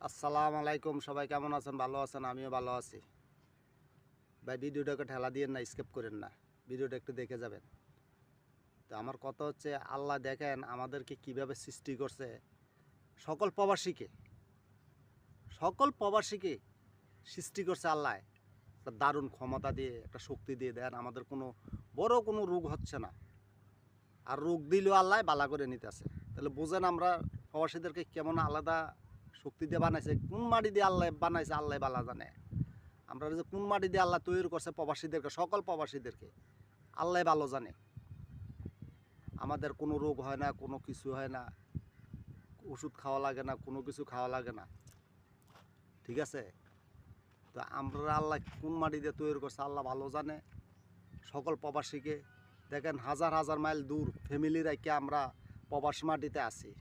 আসসালামু আলাইকুম, সবাই কেমন আছেন? ভালো আছেন? আমিও ভালো আছি। ভাই, ভিডিওটাকে ঠেলা দিয়েন না, স্কিপ করেন না, ভিডিওটা একটু দেখে যাবেন। তো আমার কথা হচ্ছে, আল্লাহ দেখেন আমাদেরকে কিভাবে সৃষ্টি করছে। সকল প্রবাসীকে সকল প্রবাসীকে সৃষ্টি করছে আল্লাহ একটা দারুণ ক্ষমতা দিয়ে, একটা শক্তি দিয়ে। দেন আমাদের কোনো বড় কোনো রোগ হচ্ছে না, আর রোগ দিলেও আল্লাহ বালা করে নিতেছে। তাহলে বোঝেন আমরা প্রবাসীদেরকে কেমন আলাদা শক্তি দিয়ে বানাইছে, কোন মাটি দিয়ে আল্লাহ বানাইছে আল্লাহ বালা জানে। আমরা যে কোন মাটি দিয়ে আল্লাহ তৈরি করছে প্রবাসীদেরকে, সকল প্রবাসীদেরকে আল্লাহ ভালো জানে। আমাদের কোনো রোগ হয় না, কোনো কিছু হয় না, ওষুধ খাওয়া লাগে না, কোনো কিছু খাওয়া লাগে না, ঠিক আছে? তো আমরা আল্লাহ কোন মাটি দিয়ে তৈরি করছে আল্লাহ ভালো জানে। সকল প্রবাসীকে দেখেন, হাজার হাজার মাইল দূর ফ্যামিলি রাইকা আমরা প্রবাস মাটিতে আছি।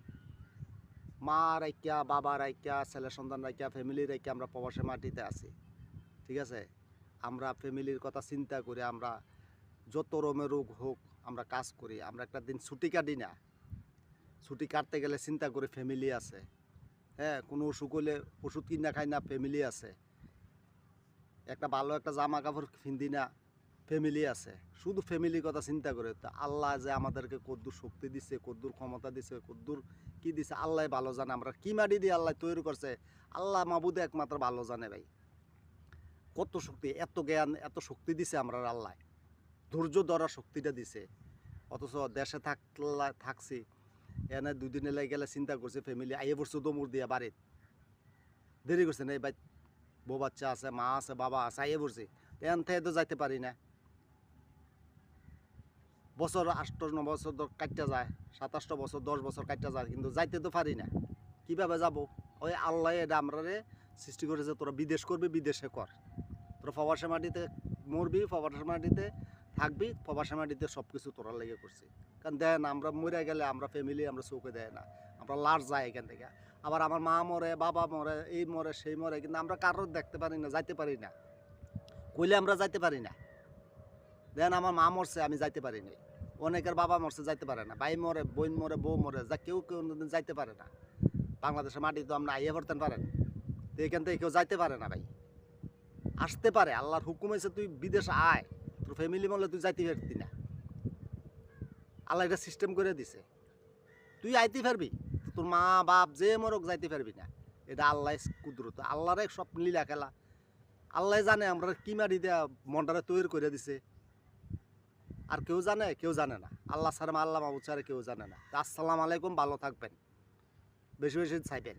মা রাইকা, বাবা রাইকা, ছেলে সন্তান রাইকা, ফ্যামিলি রাইকা আমরা প্রবাসের মাটিতে আছি, ঠিক আছে? আমরা ফ্যামিলির কথা চিন্তা করে আমরা যত রকমের রোগ হোক আমরা কাজ করি। আমরা একটা দিন ছুটি কাটি না, ছুটি কাটতে গেলে চিন্তা করি ফ্যামিলি আছে। হ্যাঁ, কোনো অসুখ হলে ওষুধ কিনা খাই না, ফ্যামিলি আছে। একটা ভালো একটা জামা কাপড় কিনদি না, ফ্যামিলি আছে। শুধু ফ্যামিলির কথা চিন্তা করে। তো আল্লাহ যে আমাদেরকে কদ্দুর শক্তি দিচ্ছে, কদ্দুর ক্ষমতা দিচ্ছে, কদ্দুর কী দিচ্ছে আল্লাহ ভালো জানে। আমরা কী মাটি দিয়ে আল্লাহ তৈরি করছে আল্লাহ মাবুদে একমাত্র ভালো জানে ভাই। কত শক্তি, এত জ্ঞান, এত শক্তি দিছে আমরা আল্লাহ, ধৈর্য ধরার শক্তিটা দিছে। অথচ দেশে থাকছি, এনে দুদিনে লেগে গেলে চিন্তা করছে ফ্যামিলি আইয়ে পড়ছে দমুর দিয়া বাড়িত, দেরি করছে না এই ভাই, বউ বাচ্চা আছে, মা আছে, বাবা আছে, আইয়ে পড়ছে। এন থেকে তো যাইতে পারি না। বছর 8-9 বছর কাটতে যায়, 27 বছর, 10 বছর কাটতে যায়, কিন্তু যাইতে তো পারি না। কীভাবে যাব? ওই আল্লাহ এটা আমরা সৃষ্টি করেছে, তোরা বিদেশ করবি, বিদেশে কর। তোরা প্রবাসী মাটিতে মরবি, প্রবাসী মাটিতে থাকবি, প্রবাসী মাটিতে সব কিছু তোরা লেগে করছি। কারণ দেয় না, আমরা মরে গেলে আমরা ফ্যামিলি আমরা চোখে দেয় না, আমরা লাশ যায় এখান থেকে। আবার আমার মা মরে, বাবা মরে, এই মরে, সেই মরে, কিন্তু আমরা কারোর দেখতে পারি না, যাইতে পারি না, কইলে আমরা যাইতে পারি না। দেন আমার মা মরছে, আমি যাইতে পারি নাই। অনেকের বাবা মরছে, যাইতে পারে না। ভাই মরে, বোন মরে, বউ মরে, যা কেউ কেউ যাইতে পারে না। বাংলাদেশের মাটি তো আমরা আইয়া পড়তেন পারেন, তো এখান থেকে কেউ যাইতে পারে না ভাই। আসতে পারে, আল্লাহর হুকুম হয়েছে তুই বিদেশ আয়, তোর ফ্যামিলি মরলে তুই যাইতে পারতি না। আল্লাহ এটা সিস্টেম করে দিছে, তুই আইতে পারবি, তোর মা বাপ যে মরক যাইতে পারবি না। এটা আল্লাহ কুদরত, আল্লাহরে সব লীলা খেলা। আল্লাহ জানে আমরা কি মাটি দেয়া মনটারে তৈরি করে দিছে। আর কেউ জানে? কেউ জানে না। আল্লাহ ছাড়া, আল্লাহ মাহবুদ ছাড়া কেউ জানে না। আসসালামু আলাইকুম, ভালো থাকবেন, বেশি বেশি চাইবেন।